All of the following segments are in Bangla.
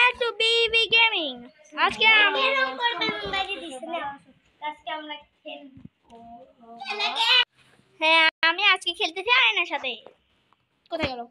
Back to Bibi gaming. আজকে আমি হ্যাঁ আমি আজকে খেলতেছি আয়নার সাথে। কোথায় গেল?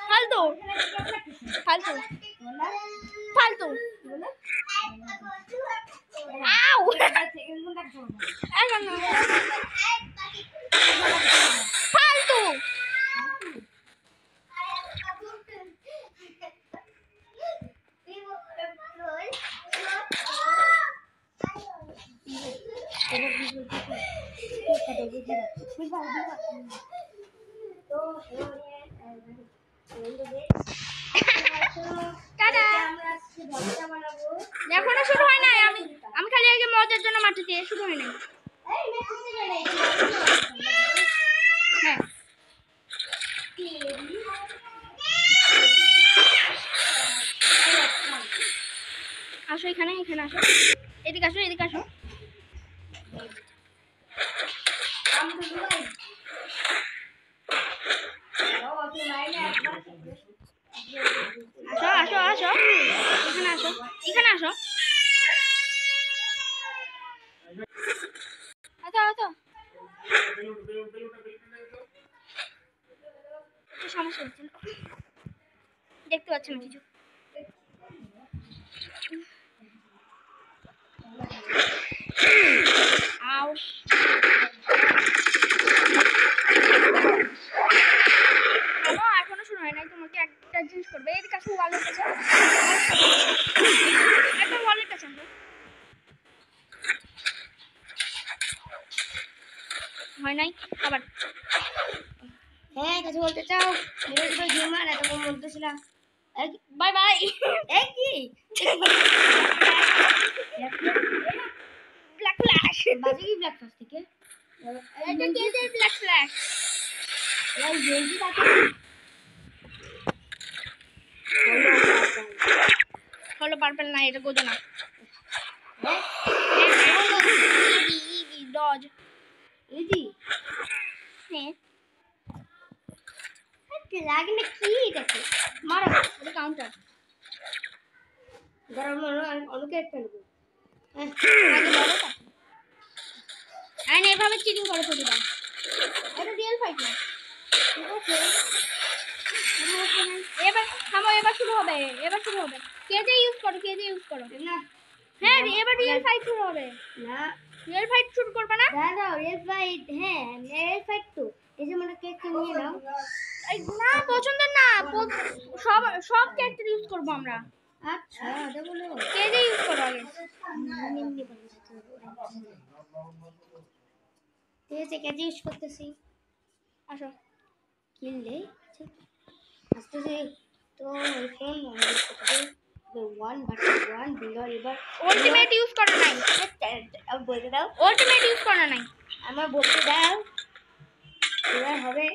ফালতু ফালতু ফালতু আউ ফালতু এখনো শুরু হয় নাই। আমি খালি আগে মজার জন্য মাটিতে শুরু হয় নাই। হ্যাঁ আসো এখানে আসো, এদিকে আসো আসো আসো এখানে আসো সমস্যা হচ্ছে, দেখতে পাচ্ছি না কিছু। এখনো শুরু হয় নাই। তোমাকে একটা জিনিস করবে, এর কাছে ওয়ালের কাছে একবার ওয়ালের কাছে হয় নাই আবার। হ্যাঁ কিছু বলতে চাও? গেমার এতক্ষণ বলতেছিলাম বাই বাই। কি ব্ল্যাক ফ্ল্যাশ বাজে কি ব্ল্যাক ফ্ল্যাশ থেকে? এটা কে দেয় ব্ল্যাক ফ্ল্যাশ? এই জেলজি থাকে হলো পার্পল না, এটা গোজো না। ডজ ইজি হ্যাঁ লাগে না কি দেখো মারো এটা কাউন্টার গরম অনুকে একটা নেব। আগে বলো তা আই না এভাবে চিটিং করে প্রতিটা। এটা রিয়েল ফাইট না, ঠিক আছে? এবার থামো, এবার শুরু হবে কেজে ইউজ করো না। হ্যাঁ এবার রিয়েল ফাইট শুরু হবে না। রিয়েল ফাইট শুরু করবে না? দাঁড়াও রিয়েল ফাইট, হ্যাঁ রিয়েল ফাইট তো এই যে মনে কেক নিয়ে নাও। না পছন্দ না, সব ক্যারেক্টার ইউজ করব আমরা। আচ্ছা এটা বলো কেজে ইউজ করো আগে। ঠিক আছে কেজে ইউজ করতেছি। আসো কিনলে আস্তে তো ফোন ওয়ান বিলর এবার আলটিমেট ইউজ করা নাই। বলতে দাও আলটিমেট ইউজ করা নাই আমার বলতে দাও। এবার হবে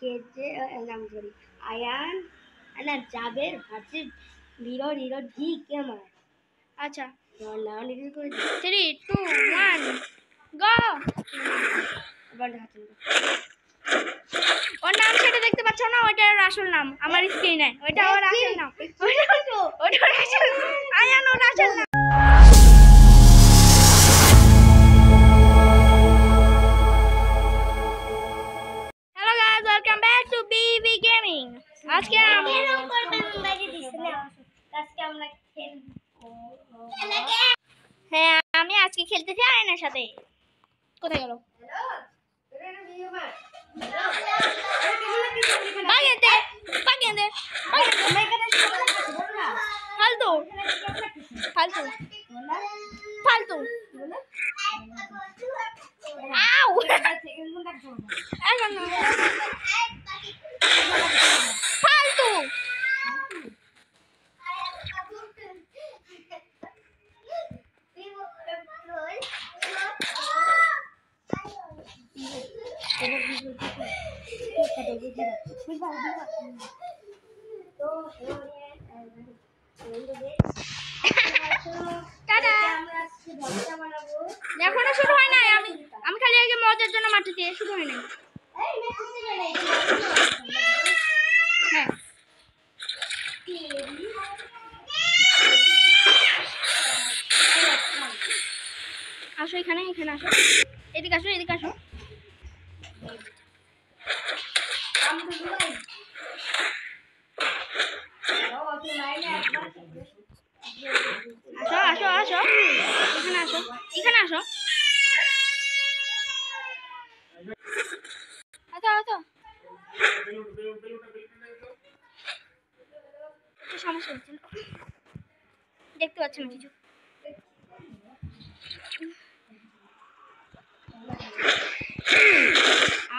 কেজে নাম ধরি আয়ান না জাবের ভার্সি লিরর ভি কেমার। আচ্ছা নাও লিখে করে 3 2 1 গো। এবার দেখাচ্ছি ওর নাম সেটা দেখতে পাচ্ছ না? ওইটা ওর আসল নাম আমার স্ক্রিনে, ওইটা ওর আসল নাম। ওইটা ওর আসল আয়ান ওর আসল নাম। Hello guys, welcome back to Bibi gaming. আজকে আমি হ্যাঁ আমি আজকে খেলতেছি আয়নার সাথে। কোথায় গেল? ফালতু ফালতু ফালতু আউ ফালতু টাটা। এখনো শুরু হয় নাই। আমি খালি আগে মজার জন্য মাটিতে শুরু হয় নাই। হ্যাঁ আসো, এখানে আসো, এদিকে আসো, এদিকে আসো। আসো আসো আসো, এখানে আসো, এখানে আসো। আচ্ছা আচ্ছা, একটু সমস্যা হচ্ছিল, দেখতে পাচ্ছি না কিছু।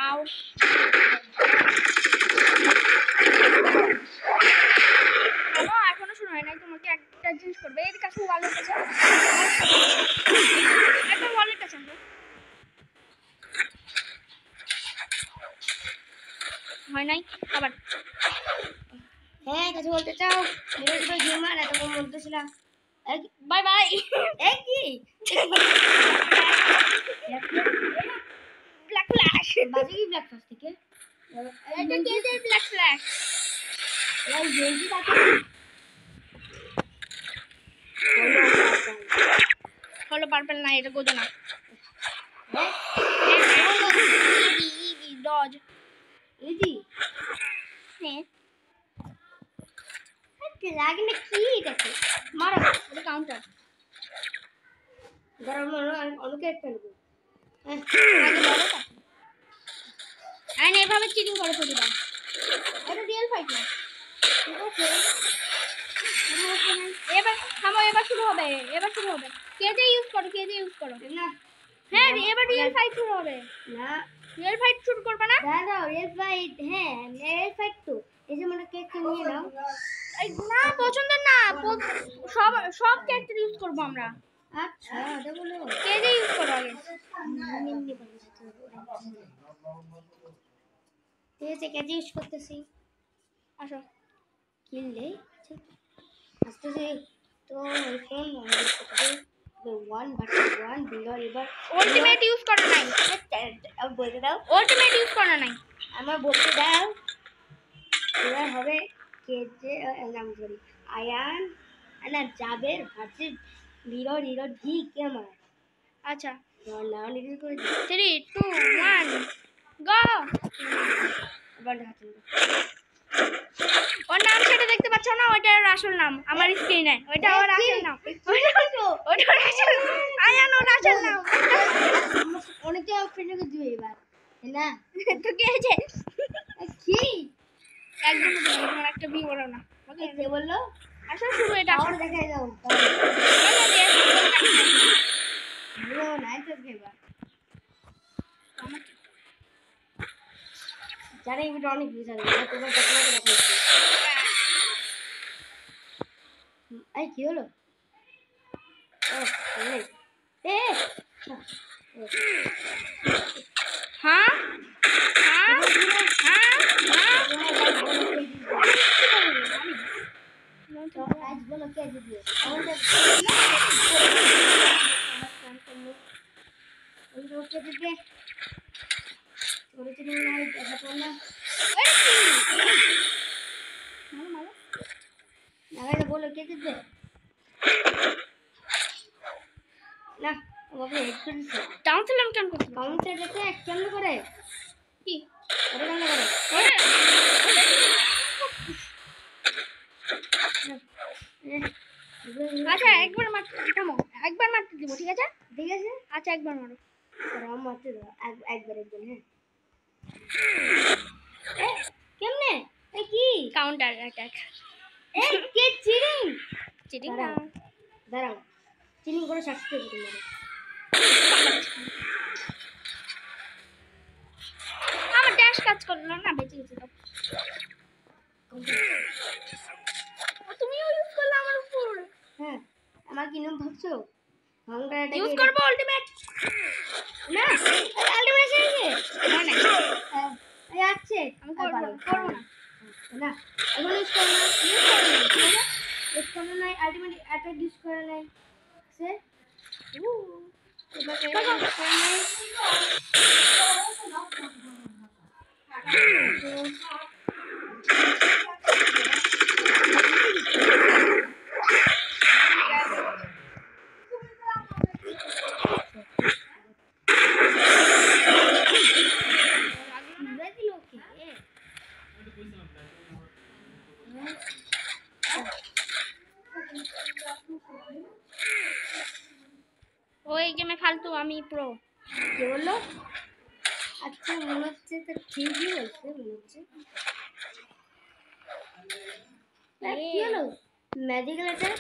আও কেন এখনো শুরু হয় নাই? তোমাকে একটা জিনিস করবে, এদিকে আসো, ওয়ালের কাছে, একবার ওয়ালের কাছে আসো। হয় নাই আবার। হ্যাঁ কিছু বলতে চাও? ভিডিওটা গেমার এতক্ষণ বলতেছিলাম। Bye bye. এই কি ব্ল্যাক ফ্ল্যাশ, বাজে কি ব্ল্যাক ফার্স্ট থেকে এটা কে যে ব্ল্যাক ফ্ল্যাশ? এই জেজি তাকে হলো পার্পল না, এটা গোজো না। ডজ ইজি হ্যাঁ, লাগে না কি এটাকে মারো, এটা কাউন্টার। গরম অনেকে একটা নেবো। আইন এভাবে চিটিং করে ফেলে দাও, এটা রিয়েল ফাইট না। ঠিক আছে এবার থামো, এবার শুরু হবে, এবার শুরু হবে। কে যে ইউজ করো, কে যে ইউজ করো। না হ্যাঁ এবার রিয়েল ফাইট শুরু হবে। না রিয়েল ফাইট শুরু করবে না? দাঁড়াও রেড ফাইট, হ্যাঁ রেড ফাইট তো এই যে মনে কেক নিয়ে নাও। এই না পছন্দ না, সব সব ক্যারেক্টার ইউজ করব আমরা। আচ্ছা ওটা বলো কে যে ইউজ করো আগে। ঠিক আছে কে ইউজ করতেছি। আসো কিনলে আসতেছে তো ফোন ওয়ান বাট ওয়ান বিলর এবার আলটিমেট ইউজ করো নাই, বলতে দাও, আলটিমেট ইউজ করো নাই। আমার বলতে দাও। এবার হবে কে যে নাম সরি আয়ান না জাবের ভার্সেস লিরো লিরো ঢি কেমন। আচ্ছা নাও লিখে করে 3 2 1 গো। এবার হাতে ওর নাম সেটা দেখতে পাচ্ছ না? ওইটা ওর আসল নাম আমার স্ক্রিনে, ওইটা ওর আসল নাম, ওইটা ওর আসল আয়ান, ওর আসল নাম। অনেকে ফ্রেন্ডকে দিবে এবার না তো কি হয়েছে? কি একদম তোমার একটা ভিউ করো না। ওকে কে বললো? আসো শুরু, এটা আসো। আর দেখাই দাও নাই তো এবার জানি এই ভিডিও অনেক ভিউজ আসবে তোমার কথা দেখাচ্ছি। এই কি হলো? ও এ হ্যাঁ হ্যাঁ হ্যাঁ আজ বলো কে দিবে আমাদের ওই রোকে দিবে ওরে তুমি নাই দেখা তো না না বলো কে দিবে না ওকে হেড করে দিছে ডাউন ছিলাম কেন করতে? কাউন্টার দেখে কেমন করে কি ওরে কেমন করে আচ্ছা একবার মারতে থামো, একবার মারতে দিব, ঠিক আছে? ঠিক আছে আচ্ছা একবার মারো। রাম মারতে দাও একবার হ্যাঁ এ কেমনে এ কি কাউন্টার অ্যাটাক। এ কে চিটিং চিটিং না, দাঁড়াও চিটিং করে শাস্তি দেব তোমাকে আমার ড্যাশ কাজ করলো না, বেঁচে গেছি তো। তুমিও ইউজ করলে আমার উপর। হ্যাঁ আমার কি নাম ভাবছো কাউন্টারটা ইউজ করব আলটিমেট না আলটিমেট আছে না না, এই আছে আমি করব না না এখন ইউজ করো না ইউজ করো না আলটিমেট অ্যাটাক ইউজ করে নাই সে ওই গেমে ফালতু, আমি প্রো। কি বললো? আচ্ছা মনে হচ্ছে তো ঠিকই বলছে মনে হচ্ছে। কি হলো ম্যাজিক্যাল অ্যাটাক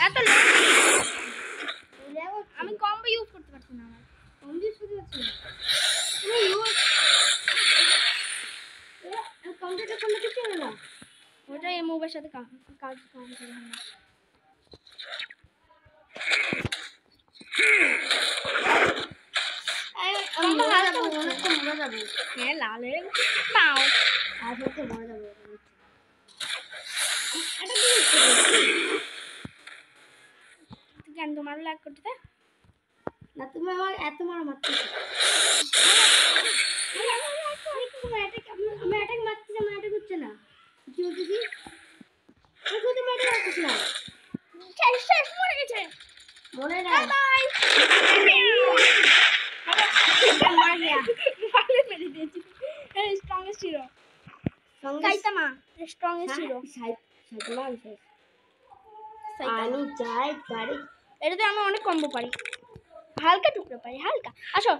এত আমি কম্বো ইউজ করতে পারছি না। আমার কম্বো ইউজ করতে পারছি না। তুমি ইউজ কম্পিউটার করলে কিছু হবে না। ওটা এই মুভের সাথে কাজ করে না। হ্যাঁ লালের নাও আর হচ্ছে মরে যাবো। কেন তোমার লাগ করতে না তুমি আমার এত মারা মারতে আমার অ্যাটাক মারছি আমার অ্যাটাক হচ্ছে না। কি বলতেছি? আমি কোথাও অ্যাটাক মারতেছি না। শেষ মরে গেছে। মনে নাই বাই মার গিয়া ভালো মেরে দিয়েছি। এই strongest hero Saitama strongest hero আমি যাই গাড়ি এটাতে আমি অনেক কম্বো পারি, হালকা টুকরো পারি হালকা। আসো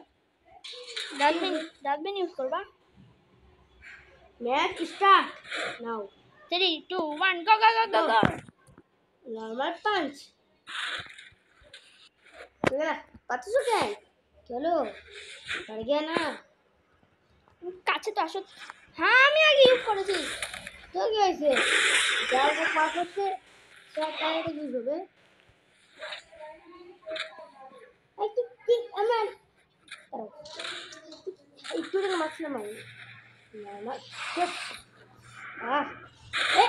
ডাস্টবিন ইউজ করবা। ম্যাচ স্টার্ট নাও 3 2 1 গো গো গো গো গো। নরমাল পাঞ্চ चला পাচ্ছ কেন? চলো পড় গিয়া না কাছে তো আসো। হ্যাঁ আমি আগে ইউজ করেছি। তো কি হয়েছে? যার যে পাস হচ্ছে সে টাইমে ইউজ হবে। একটু কি আমার একটু করে মারছিলাম আমি নরমাল আহ এ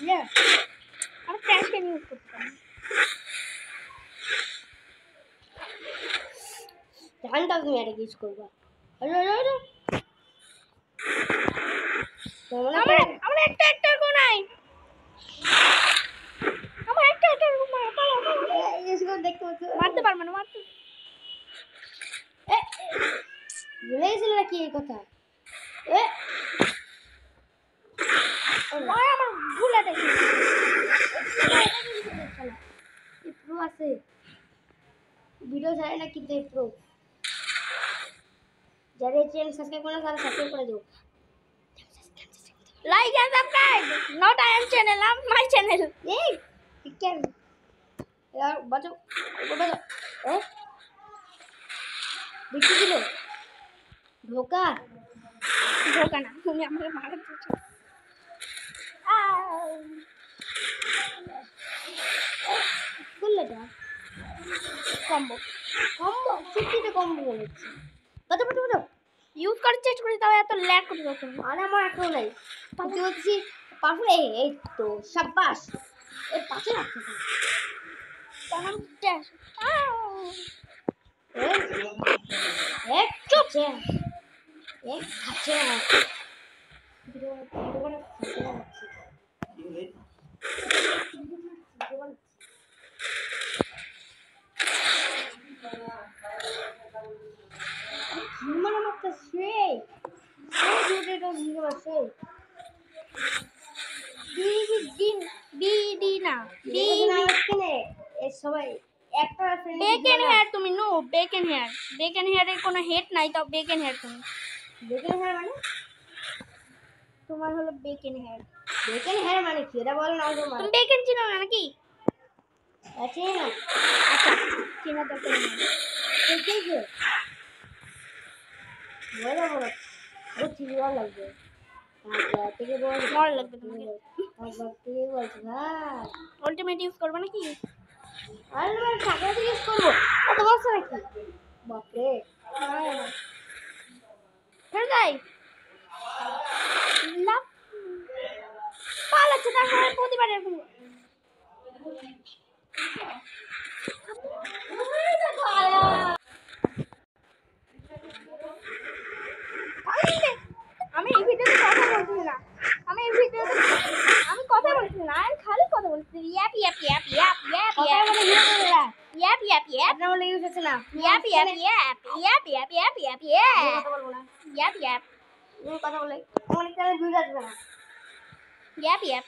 ইয়া আমি ক্র্যাশ ক্যান ইউজ করতে পারি। জানটা তুমি এটা ইউজ করবা। আরে আরে আরে আমার একটা গো নাই। আমার একটা গো দেখতে পাচ্ছ মারতে পারবে না মারতে। ভুলে গেছিল নাকি এই কথা? এ আমার ভুল অ্যাটাক প্রো আছে ভিডিও ছাড়ে না কিন্তু প্রো যারা চ্যানেল সাবস্ক্রাইব করে না তারা সাবস্ক্রাইব করে দাও। Like and subscribe not I am channel আম মাই চ্যানেল। এই কেন यार বাঁচাও বাঁচাও এ দেখি দিল ধোকা ধোকা না, তুমি আমাকে মারা দিচ্ছ। বললে না কম্বো কম্বো সিটিতে কম্বো বলেছি বাঁচাও বাঁচাও বাঁচাও ইউজ করার চেষ্টা করি তাও এত ল্যাগ করে যাচ্ছে। আর আমার এখনো নাই তুই বলছি পারফেক্ট এই তো শাবাশ এই পাশে রাখতে তখন ড্যাশ এক চুপ এক খাচ্ছে মানে মাত্র সেই ডি না ডি সবাই একটা বেকেন হেয়ার। তুমি নো বেকেন হেয়ারের কোনো হেড নাই, তাও বেকেন হেয়ার তুমি বেকেন হেয়ার মানে তোমার হলো বেকেন হেয়ার। বেকেন হেয়ার মানে কি এটা বলো না তুমি বেকেন চিনো না নাকি? আছে না আচ্ছা চিনা দরকার নেই। ঠিক আছে বলো বলো বহুত চিন্তা লাগবে আচ্ছা থেকে বল মর লাগবে তোমাকে। একবার থেকে বলছি ভাই আলটিমেট ইউজ করবে নাকি? আর আমি টাকা দিয়ে ইউজ করবো এত বছর নাকি বাপরে ফের যাই লাভ পালাচ্ছে তারপরে প্রতিবার এরকম Yep, yep, yep. আপনার বলে ইউজ হচ্ছে না Yep, yep, yep. Yep, yep, yep, yep, yep. কথা বলবো না Yep, yep. কথা বলে আমার চ্যানেল ভিউজ আসবে না Yep, yep.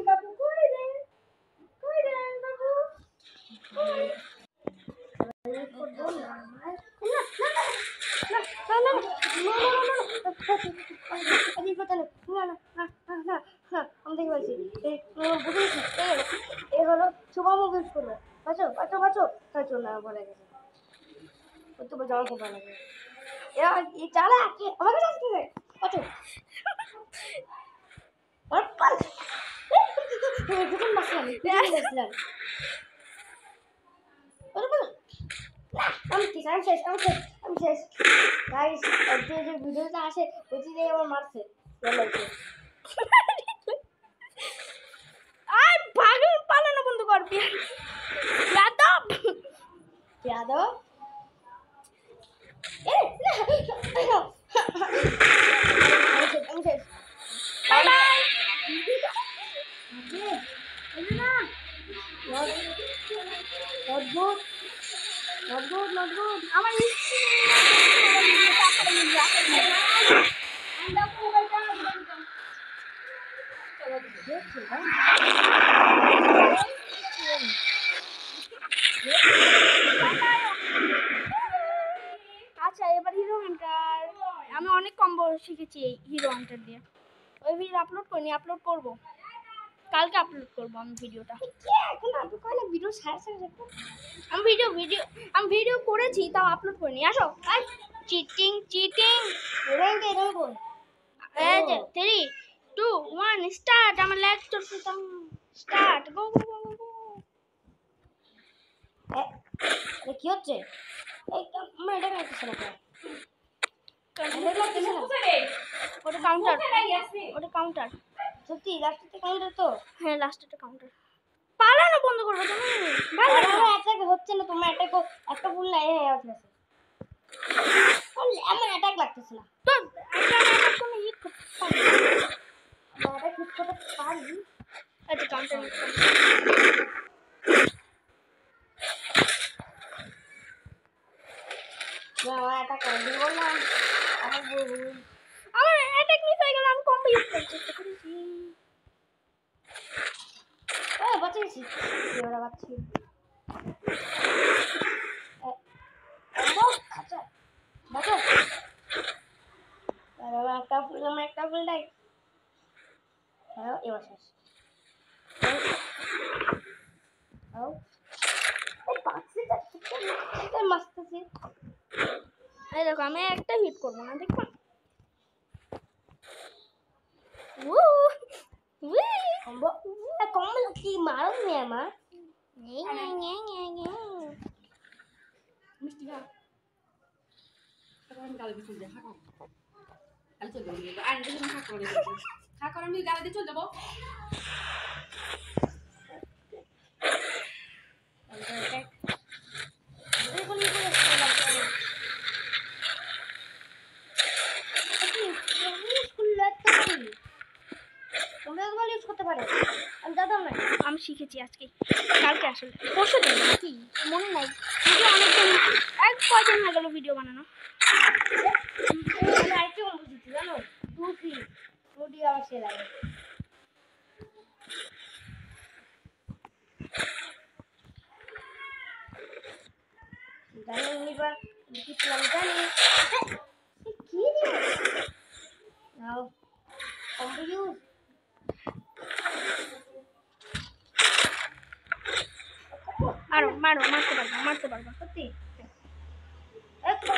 বাবু কই দেন বাবু আমি শেষ গাইস যে ভিডিওটা আসে ওই যে আমার মারছে আর পাগল পালানো বন্ধ কর যাদব যাদব আমি শেষ বাই বাই অদ্ভুত আমার আচ্ছা এবার হিরো হান্টার আমি অনেক কম্বো শিখেছি এই হিরো হান্টার দিয়ে ওই ভিডিও আপলোড করিনি আপলোড করব কালকে আপলোড করব আমি ভিডিওটা এখন আপনি কয়না ভিডিও ছাড়ছে আমি ভিডিও করেছি তাও আপলোড করিনি আসো চিটিং এই যে 3 2 1 স্টার্ট আমার লেগ চলছে স্টার্ট গো কি হচ্ছে এই আমার এটা লাগতেছে না ওটা কাউন্টার সত্যি লাস্টে কাউন্টার তো হ্যাঁ লাস্টে কাউন্টার পালানো বন্ধ করবে তুমি ভালো অ্যাটাক হচ্ছে না তোমার অ্যাটাক একটা ফুল না এই আছে আমার অ্যাটাক লাগতেছে না তো এটা কোনো হিট করতে পারি অ্যাটাক হিট করতে পারি আচ্ছা কাউন্টার আমার অ্যাটাক করে দিব না আমার অ্যাটাক মিস হয়ে গেল আমি কম্বো ইউজ করতে চেষ্টা করেছি বাঁচিয়েছি এবার বাঁচছি বাঁচো একটা ফুল ডাই এবার শেষ মাস্তাছি এই দেখো আমি একটা হিট করবো না দেখো কম্বল কি মারো নি আমার মিষ্টি খা আমি গালে দিয়ে চলে যাবো গালে চলে যাবো আর দেখুন খা করে আমি গালে দিয়ে চলে যাবো আমি শিখেছি আজকে কালকে আসলে পরশু দিন নাকি মনে নাই ভিডিও অনেকদিন এক কয়দিন হয়ে গেল ভিডিও বানানো আরেকটু বুঝেছি জানো 2 আমার সে লাগে জানি নিবা কি প্ল্যান জানি কি রে নাও কম্বো ইউজ মারতে পারবো সত্যি একটা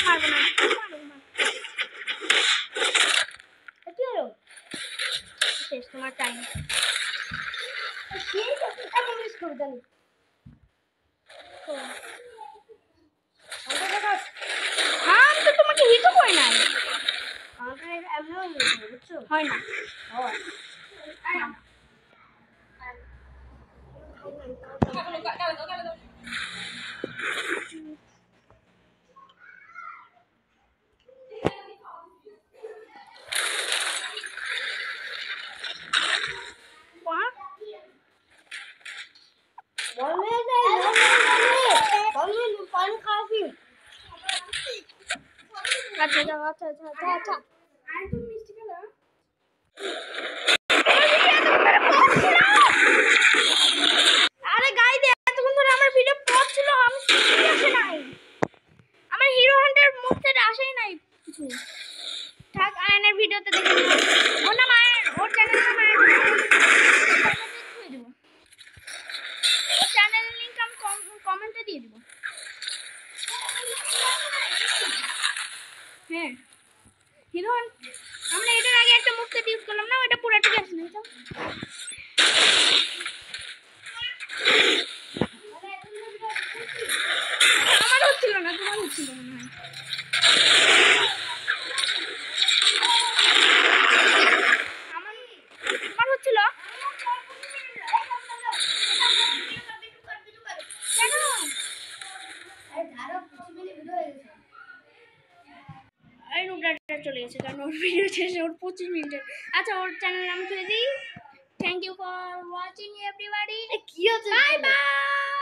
মারবো না শেষ তোমার টাইম জানি হ্যাঁ আমি তো তোমাকে হিটও করি নাই বুঝছো হয় না গালে দাও যাও আচ্ছা আচ্ছা আচ্ছা আচ্ছা আর তুমি মিষ্টি খেলা আরে গাইস এতক্ষণ ধরে আমার ভিডিও পড়ছিল আমি কিছুই আসে নাই আমার হিরো হান্টার মুখ থেকে আসেই নাই কিছু থাক আয়নের ভিডিওতে দেখে ওর নাম আয়ন ওর চ্যানেল নাম আয়ন দিয়ে দেবো ওর চ্যানেল লিংক আমি কমেন্টে দিয়ে দেবো হ্যাঁ হিরো আমরা এটার আগে একটা মুখ সেট ইউজ করলাম না ওটা পুরো ঠিক আছে না আমার হচ্ছিল না তোমার হচ্ছিল মনে হয় আমার হচ্ছিল কেন এই রুবরাটা চলে গেছে কারণ ওর ভিডিও শেষে ওর 25 মিনিটের আচ্ছা ওর চ্যানেল নাম খুলে দিই thank you for watching everybody কি হচ্ছে বাই বাই